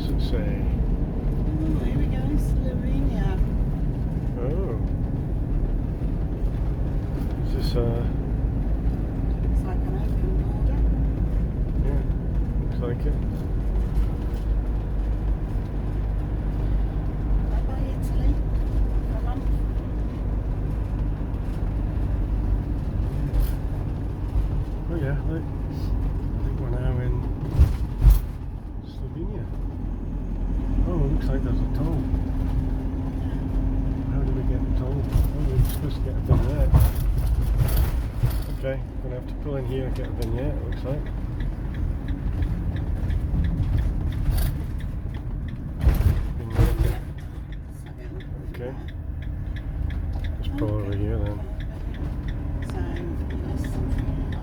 does it say? Oh, here we go, Slovenia. Oh. Is this Looks like an open border. yeah, looks like it. Bye bye Italy. Come on. Oh yeah, look. I think we're now in Slovenia. Oh, it looks like there's a toll. How do we get a toll? Oh, we're supposed to get a vignette. Okay, we're going to have to pull in here and get a vignette, it looks like. Vignette. Okay. Just pull over here then.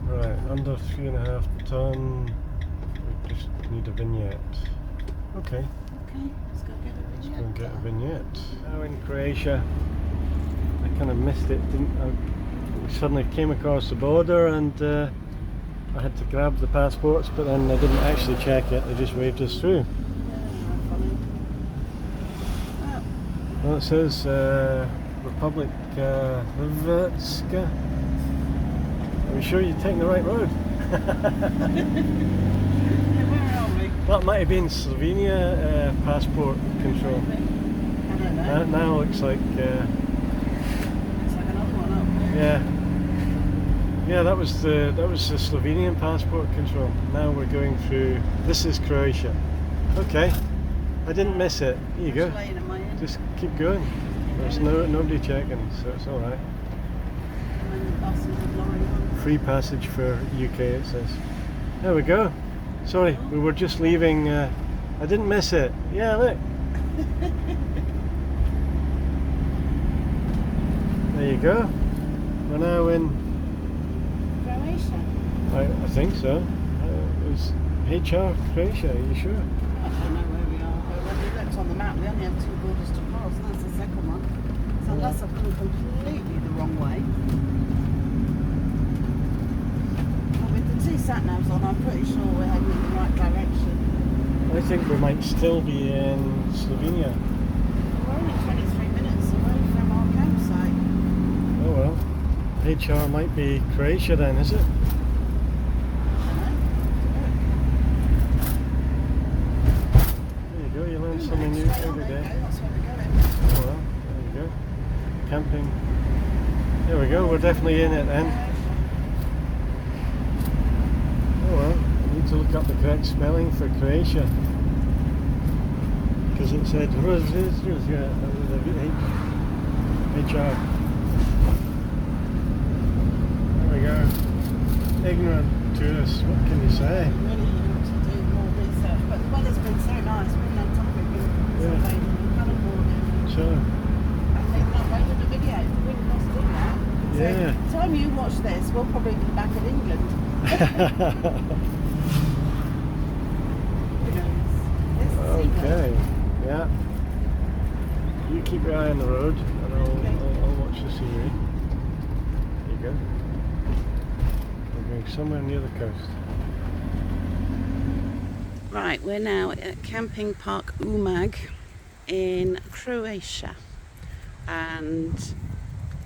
Right, under 3.5 ton. We just need a vignette. Okay. Okay, let's go get a vignette. Let's go and get a vignette. Now in Croatia, I kind of missed it, didn't I? We suddenly came across the border and I had to grab the passports, but then I didn't actually check it, they just waved us through. Well, it says Republic Hrvatska. Are we sure you're taking the right road? Where are we? That might have been Slovenia passport control. I don't know. Now looks like Looks like another one up there. yeah, that was the Slovenian passport control. Now we're going through. This is Croatia. Okay, I didn't miss it. Here you go. Just keep going. There's nobody checking, so it's all right. Free passage for UK, it says. There we go. Sorry, we were just leaving. I didn't miss it. Yeah, look. There you go. We're now in Croatia? I think so. It was HR Croatia, are you sure? I don't know where we are, but when we looked on the map, we only have 2 borders to cross, and that's the second one. So unless I've come completely the wrong way. Well, with the 2 sat-navs on, I'm pretty sure we're heading in the right direction. I think we might still be in Slovenia. We're only 23 minutes away from our campsite. Oh well. HR might be Croatia then, is it? There you go, you learn something new every day. That's where we're going. Oh well, there you go. Camping. There we go, we're definitely in it then. Oh well, I need to look up the correct spelling for Croatia. Because it said HR. There we go. Ignorant tourists, what can you say? Really need to do more research, but the weather's been so nice. We've had time to Yeah. paddleboarding. Sure. I think that way with the video. We wouldn't have to do that. So Yeah. by the time you watch this, we'll probably be back in England. Okay. Yeah. You keep your eye on the road and I'll watch the scenery. There you go. We're going somewhere near the coast. Right, we're now at Camping Park Umag in Croatia, and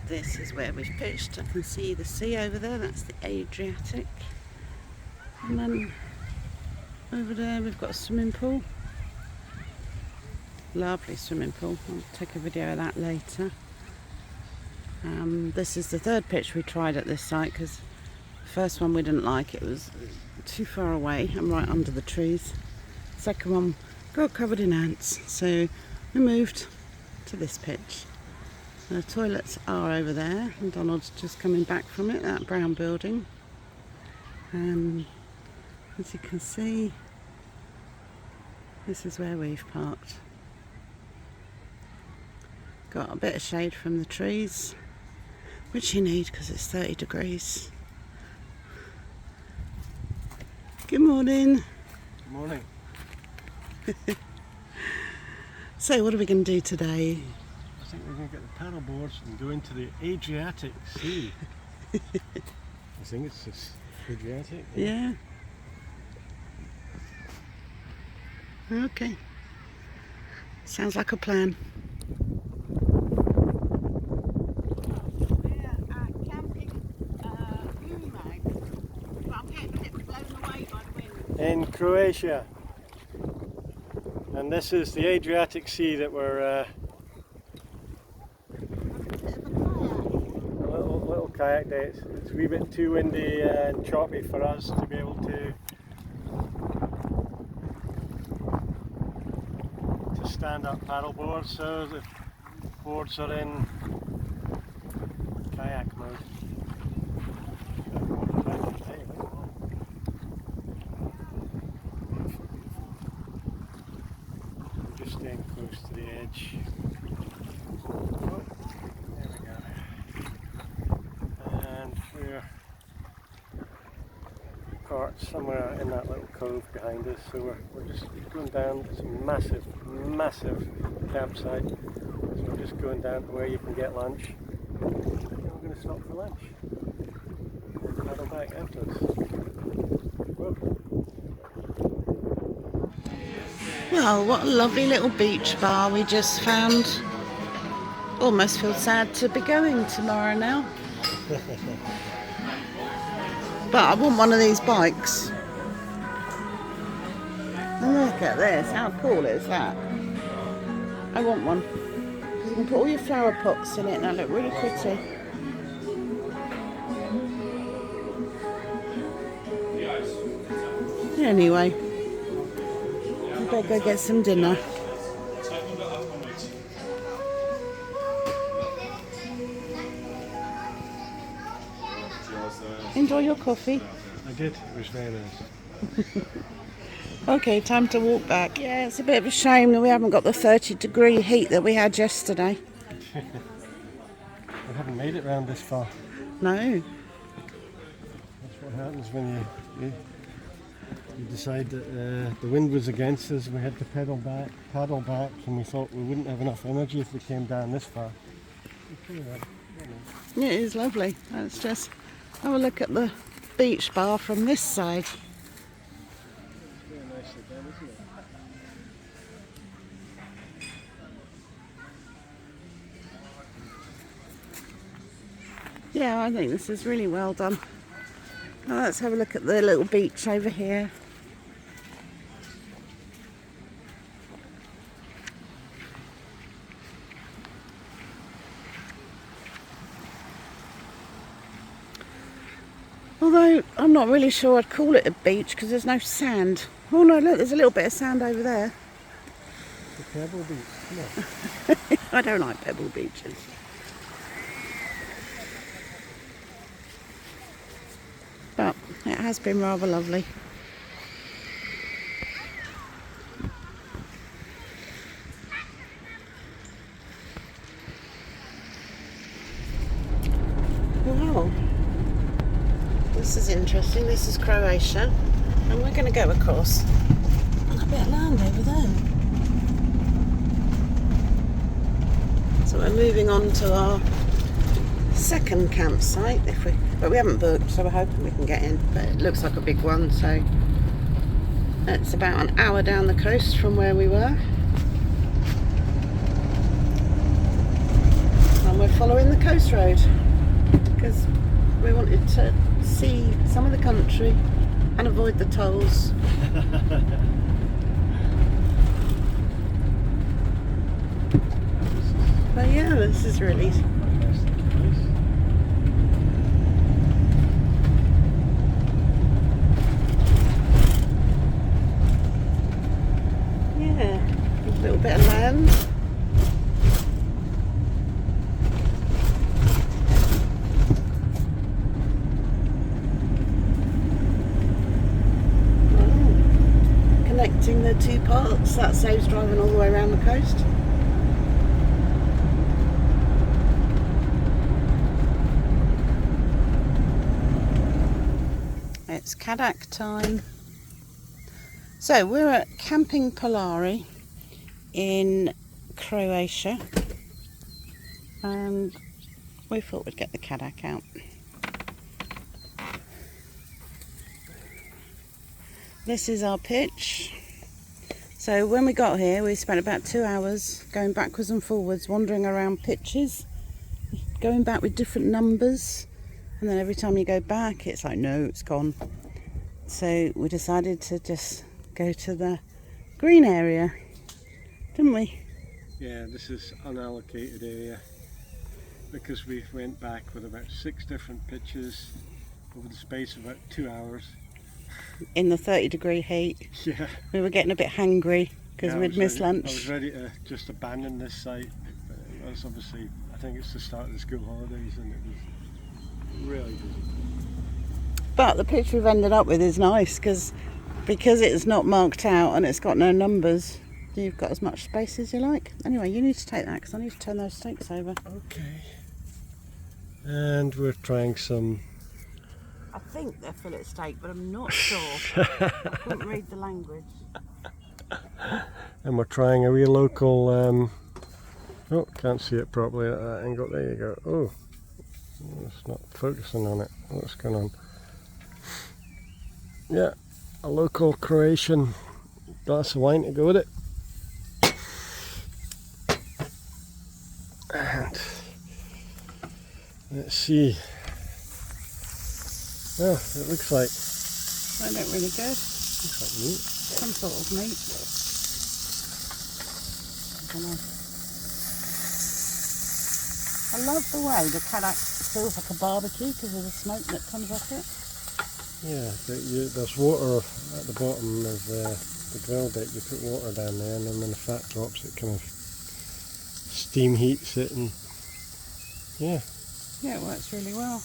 this is where we've pitched. I can see the sea over there, that's the Adriatic, and then over there we've got a swimming pool. Lovely swimming pool. I'll take a video of that later. This is the 3rd pitch we tried at this site because the first one we didn't like. It was too far away and right under the trees. Second one got covered in ants, so we moved to this pitch. The toilets are over there and Donald's just coming back from it, that brown building. And as you can see, this is where we've parked. Got a bit of shade from the trees, which you need because it's 30 degrees. Good morning. Good morning. So what are we going to do today? I think we're going to get the paddle boards and go into the Adriatic Sea. I think it's just Adriatic. Yeah. Okay. Sounds like a plan. We're at camping Umag, but I'm getting a bit blown away by the wind. In Croatia. And this is the Adriatic Sea that we're a little kayak day. It's a wee bit too windy and choppy for us to be able to stand up paddle boards, so the boards are in kayak mode. We're just staying close to the edge. Oh, there we go. And we're parked somewhere in that little cove behind us, so we're just going down. It's a massive campsite, so we're just going down to where you can get lunch, and we're going to stop for lunch and paddle back afterwards. Whoa. Well, what a lovely little beach bar we just found. Almost feel sad to be going tomorrow now. But I want one of these bikes. And look at this, how cool is that? I want one. You can put all your flower pots in it and they look really pretty. Anyway, I better go get some dinner. Enjoy your coffee. I did, it was very nice. Okay, time to walk back. Yeah, it's a bit of a shame that we haven't got the 30-degree heat that we had yesterday. We haven't made it round this far. No. That's what happens when you decide that the wind was against us. We had to paddle back, and we thought we wouldn't have enough energy if we came down this far. Yeah, it is lovely. Let's just have a look at the beach bar from this side. Very nicely done, isn't it? Yeah, I think this is really well done. Now let's have a look at the little beach over here. Although I'm not really sure I'd call it a beach because there's no sand. Oh no, look, there's a little bit of sand over there. The pebble beach, come on. I don't like pebble beaches. But it has been rather lovely. Wow. This is interesting. This is Croatia, and we're going to go across. And a bit of land over there. So we're moving on to our second campsite. But we haven't booked, so we're hoping we can get in. But it looks like a big one, so it's about an hour down the coast from where we were. And we're following the coast road because we wanted to see some of the country and avoid the tolls. But yeah, this is really a little bit of land. Connecting the two parts, that saves driving all the way around the coast. It's kayak time. So we're at Camping Polari in Croatia, and we thought we'd get the kayak out. This is our pitch. So when we got here, we spent about 2 hours going backwards and forwards, wandering around pitches, going back with different numbers, and then every time you go back, it's like, no, it's gone. So we decided to just go to the green area, didn't we? Yeah, this is unallocated area because we went back with about 6 different pitches over the space of about 2 hours. In the 30-degree heat. Yeah. We were getting a bit hangry because we'd missed lunch. I was ready to just abandon this site. But it was obviously, I think it's the start of the school holidays and it was really busy. But the pitch we've ended up with is nice because it's not marked out and it's got no numbers, you've got as much space as you like. Anyway, you need to take that because I need to turn those steaks over. Okay. And we're trying some... I think they're fillet steak, but I'm not sure. I couldn't read the language. And we're trying a real local... oh, can't see it properly at that angle. There you go. Oh, it's not focusing on it. What's going on? Yeah, a local Croatian glass of wine to go with it. And let's see. Oh, it looks like... They look really good. Looks like meat. Some sort of meat. I don't know. I love the way the paddock feels like a barbecue because of the smoke that comes off it. Yeah, there's water at the bottom of the grill bit. You put water down there, and then when the fat drops, it kind of steam heats it, and yeah. Yeah, it works really well.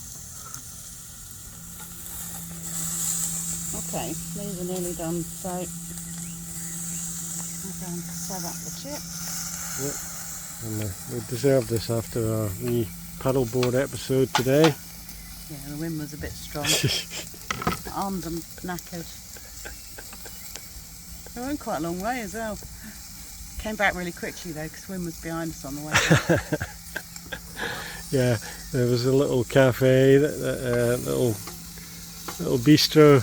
Okay, these are nearly done, so I'm going to serve up the chips. Yep, and we deserve this after our wee paddleboard episode today. Yeah, the wind was a bit strong. Arms are knackered. We went quite a long way as well. Came back really quickly though because wind was behind us on the way back. Yeah, there was a little cafe, little bistro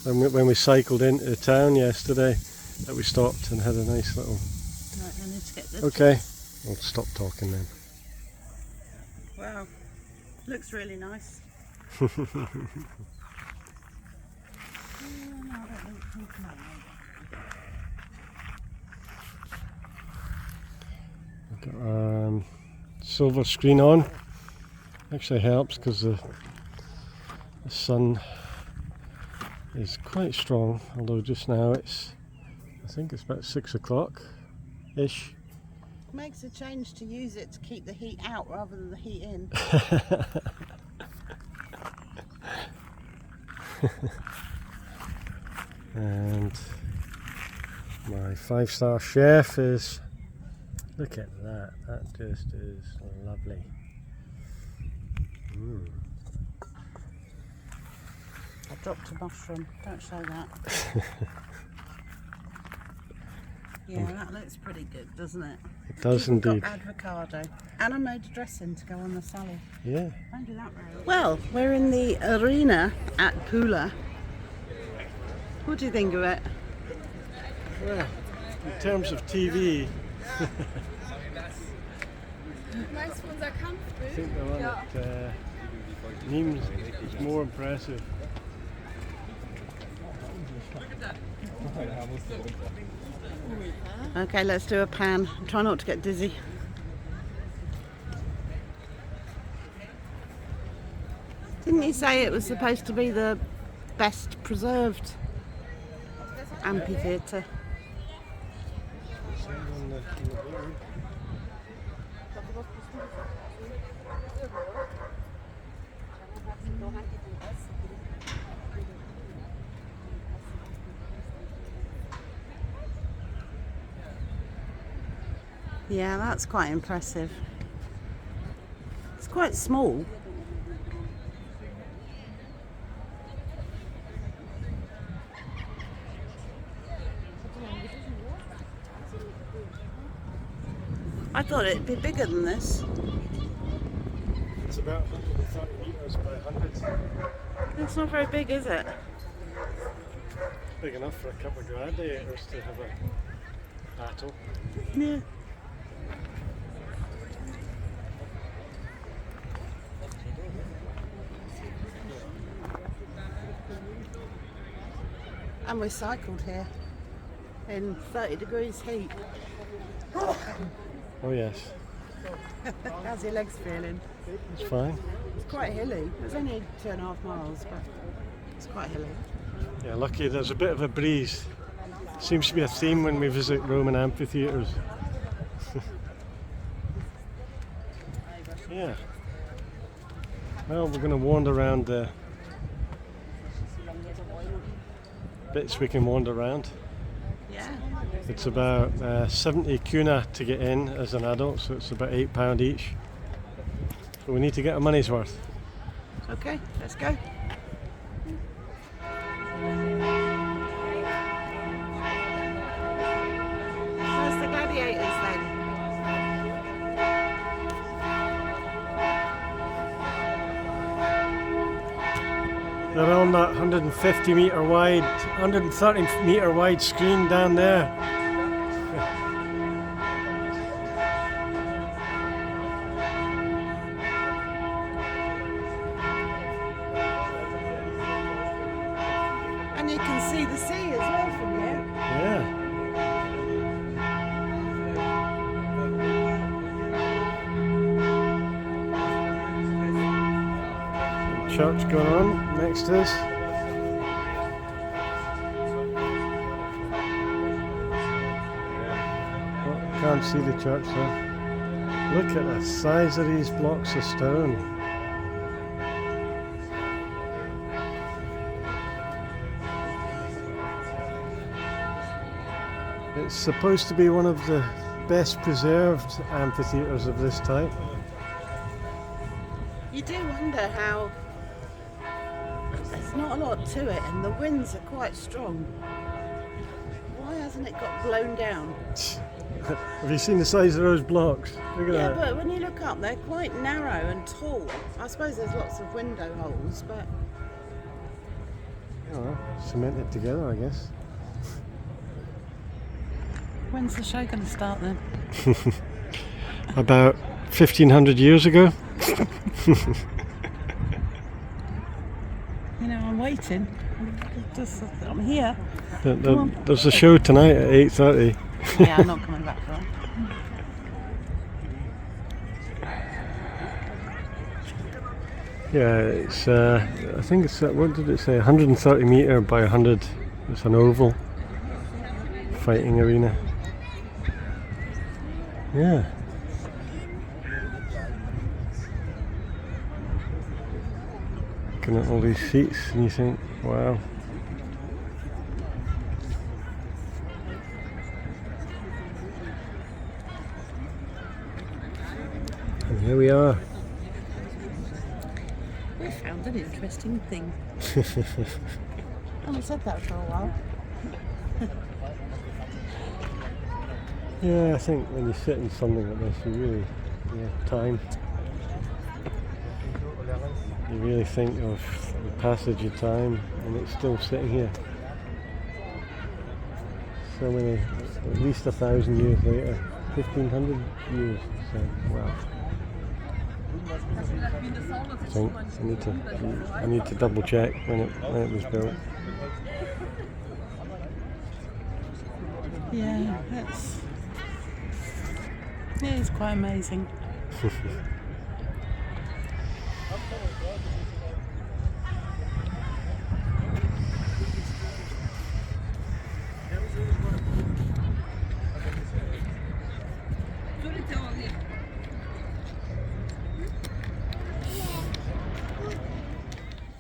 when we cycled into the town yesterday that we stopped and had a nice little... Right, I need to get this. Okay, I'll stop talking then. Wow, looks really nice. Got silver screen on. Actually helps because the sun is quite strong, although just now I think it's about 6 o'clock ish. Makes a change to use it to keep the heat out rather than the heat in. And my 5-star chef is, look at that just is lovely. I dropped a mushroom, don't show that. Yeah, that looks pretty good, doesn't it? It does Even indeed. got avocado. And I made a dressing to go on the salad. Yeah. Don't do that very well. Well, we're in the arena at Pula. What do you think of it? Well, in terms of TV, I think the one at Nimes is more impressive. Okay, let's do a pan. Try not to get dizzy. Didn't you say it was supposed to be the best preserved amphitheatre? Yeah, that's quite impressive. It's quite small. I thought it'd be bigger than this. It's about 130 metres by 100. It's not very big, is it? big enough for a couple of gladiators to have a battle. Yeah. And we cycled here in 30 degrees heat. Oh yes, How's your legs feeling? it's fine. It's quite hilly. It's only 2.5 miles, but it's quite hilly. Yeah, lucky there's a bit of a breeze. Seems to be a theme when we visit Roman amphitheatres. Yeah. Well, we're going to wander around the bits we can wander around. Yeah. It's about 70 kuna to get in as an adult, so it's about £8 each. So we need to get our money's worth. Okay, let's go. Where's the gladiators then? They're on that 150 metre wide, 130 metre wide screen down there. And you can see the sea as well from here. Yeah. Church going on next to us. Oh, can't see the church there. Look at the size of these blocks of stone. It's supposed to be one of the best preserved amphitheatres of this type. You do wonder how there's not a lot to it and the winds are quite strong. Why hasn't it got blown down? Have you seen the size of those blocks? Look at Yeah, that. but when you look up, they're quite narrow and tall. I suppose there's lots of window holes, but Oh, cemented together, I guess. when's the show going to start then? About 1500 years ago. You know, I'm waiting. I'm here. Come on. There's a show tonight at 8:30. Yeah, I'm not coming back for that. Yeah, it's. I think it's. What did it say? 130 metre by 100. It's an oval fighting arena. Yeah. Looking at all these seats, and you think, wow. And here we are. We found an interesting thing. I haven't said that for a while. Yeah, I think when you sit in something like this, you really, time. You really think of the passage of time, and it's still sitting here. So many, at least 1,000 years later, 1,500 years. So, wow. I think I need to double check when it was built. Yeah, it's quite amazing.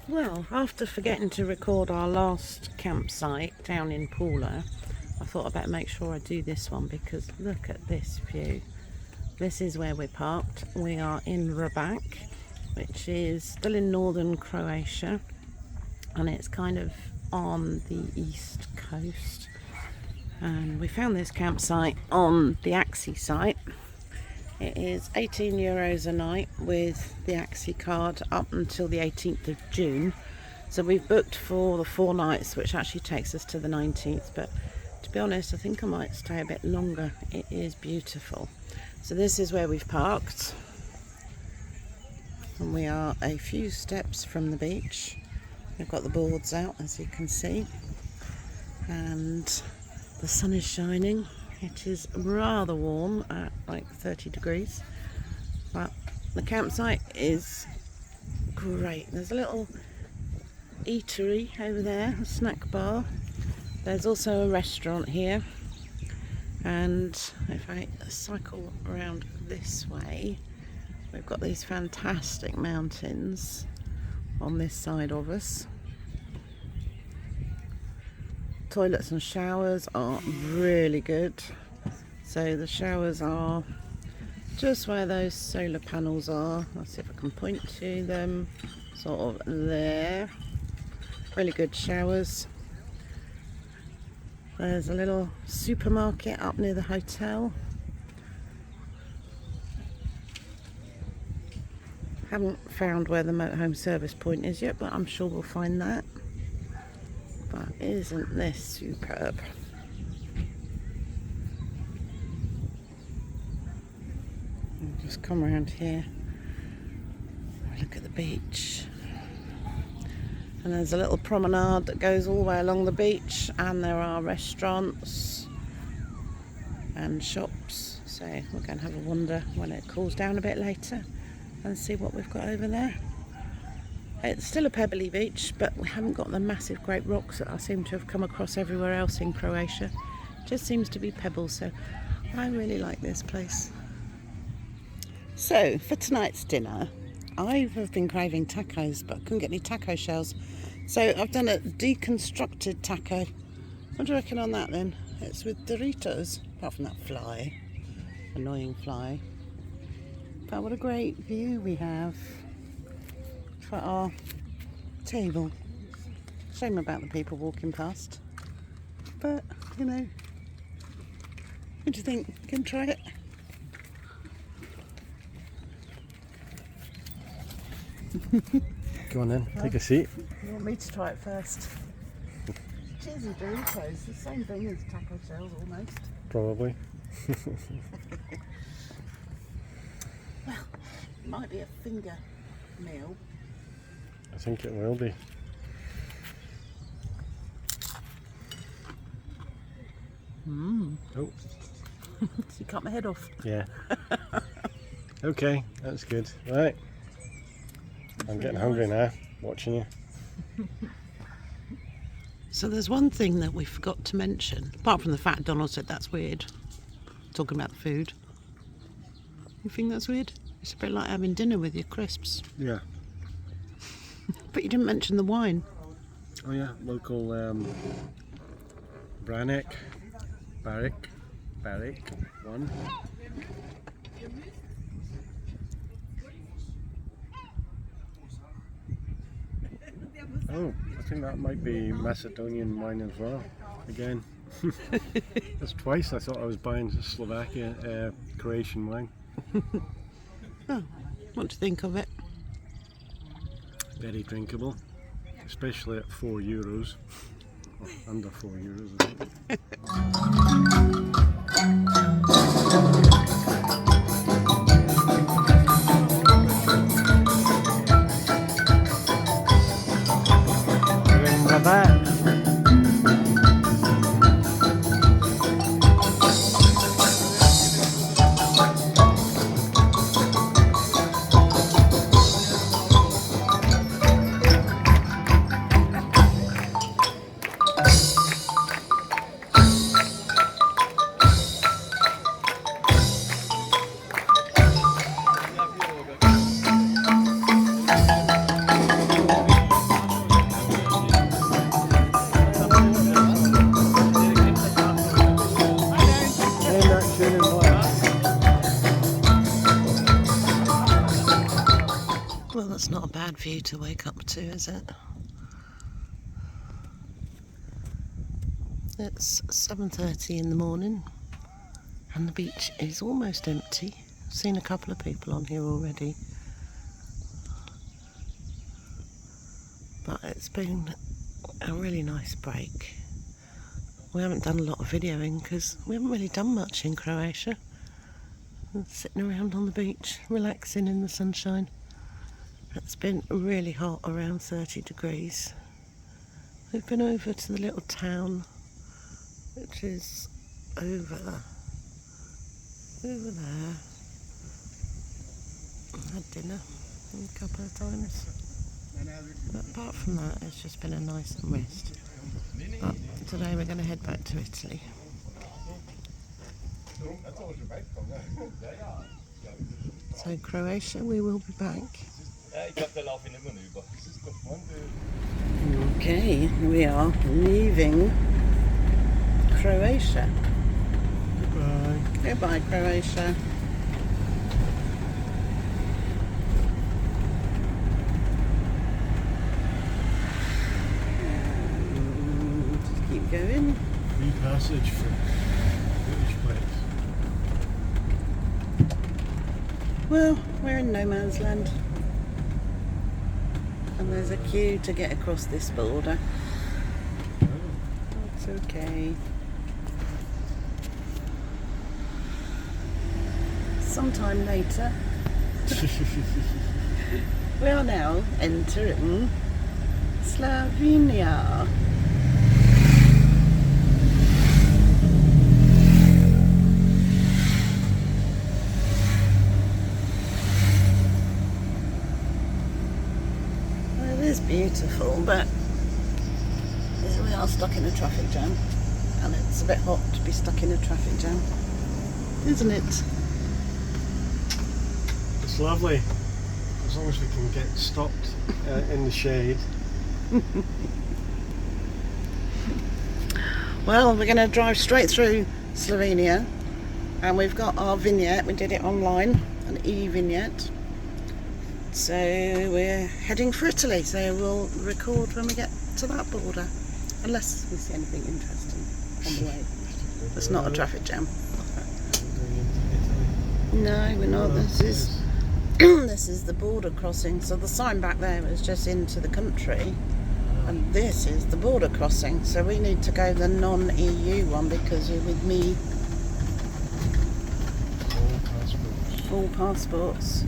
Well, after forgetting to record our last campsite down in Pula, I thought I'd better make sure I do this one because look at this view. This is where we're parked. We are in Rabac, which is still in northern Croatia, and it's kind of on the east coast. And we found this campsite on the Axi site. It is €18 a night with the Axi card up until the 18th of June. So we've booked for the 4 nights, which actually takes us to the 19th, but to be honest, I think I might stay a bit longer. It is beautiful. So this is where we've parked, and we are a few steps from the beach. We've got the boards out, as you can see, and the sun is shining. It is rather warm at like 30 degrees, but the campsite is great. There's a little eatery over there, a snack bar. There's also a restaurant here, and if I cycle around this way, we've got these fantastic mountains on this side of us. Toilets and showers are really good. So the showers are just where those solar panels are. Let's see if I can point to them. Sort of there. Really good showers. There's a little supermarket up near the hotel. Haven't found where the motorhome service point is yet, but I'm sure we'll find that. But isn't this superb? I'll just come around here, look at the beach. And there's a little promenade that goes all the way along the beach, and there are restaurants and shops. So we're going to have a wander when it cools down a bit later and see what we've got over there. It's still a pebbly beach, but we haven't got the massive great rocks that I seem to have come across everywhere else in Croatia. It just seems to be pebbles, so I really like this place. So for tonight's dinner, I have been craving tacos, but I couldn't get any taco shells. So I've done a deconstructed taco. What do you reckon on that then? It's with Doritos, apart from that fly, annoying fly. But what a great view we have for our table. Shame about the people walking past. But, you know, what do you think? You can try it? Go on then, take a seat. You want me to try it first? Cheesy Doritos, the same thing as taco shells almost. Probably. Well, it might be a finger meal. I think it will be. Oh. You cut my head off. Yeah. Okay, that's good. Right. I'm getting hungry now, watching you. So there's one thing that we forgot to mention, apart from the fact Donald said that's weird, talking about the food. You think that's weird? It's a bit like having dinner with your crisps. Yeah. But you didn't mention the wine. Oh yeah, local Branek, Barrick one. Oh, I think that might be Macedonian wine as well. Again, that's twice. I thought I was buying Slovakia, Croatian wine. Oh, what do you think of it? Very drinkable, especially at €4. Or under €4, I think. Rovinj Rabac. Well, that's not a bad view to wake up to, is it? It's 7:30 in the morning and the beach is almost empty. I've seen a couple of people on here already. but it's been a really nice break. We haven't done a lot of videoing because we haven't really done much in Croatia. We're sitting around on the beach, relaxing in the sunshine. It's been really hot, around 30 degrees. We've been over to the little town, which is over there. Had dinner a couple of times. But apart from that, it's just been a nice rest. But today we're going to head back to Italy. So Croatia, we will be back. Okay, we are leaving Croatia. Goodbye. Goodbye, Croatia. Just keep going. Free passage for British place. Well, we're in no man's land. And there's a queue to get across this border. It's okay. Sometime later, we are now entering Slovenia. Well, it is beautiful, but we are stuck in a traffic jam, and it's a bit hot to be stuck in a traffic jam, isn't it? It's lovely, as long as we can get stopped in the shade. Well, we're going to drive straight through Slovenia, and we've got our vignette. We did it online, an e-vignette. So we're heading for Italy, so we'll record when we get to that border, unless we see anything interesting on the way. It's not a traffic jam. No, we're not. This is this is the border crossing. So the sign back there is just into the country, and this is the border crossing. So we need to go the non-EU one because you're with me. All passports.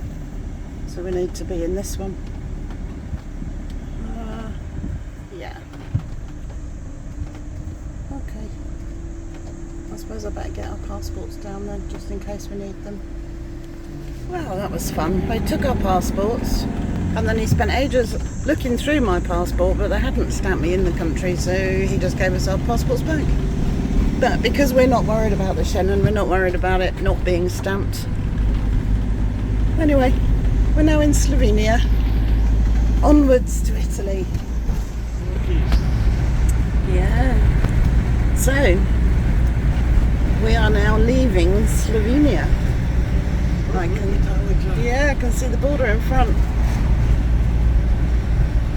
So we need to be in this one. Yeah. Okay. I suppose I better get our passports down then, just in case we need them. Well, that was fun. They took our passports, and then he spent ages looking through my passport, but they hadn't stamped me in the country, so he just gave us our passports back. But because we're not worried about the Schengen, we're not worried about it not being stamped. Anyway, we're now in Slovenia, onwards to Italy. Yeah. So, we are now leaving Slovenia. I can see the border in front.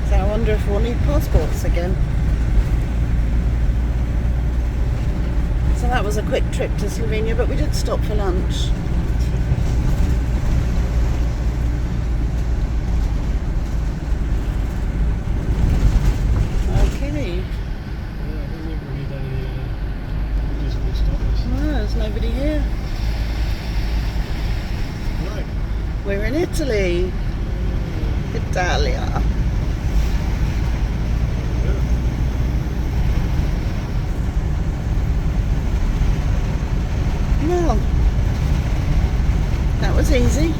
So I wonder if we'll need passports again. So that was a quick trip to Slovenia, but we did stop for lunch. Okay. No, there's nobody here. We're in Italy. Italia. Well, that was easy.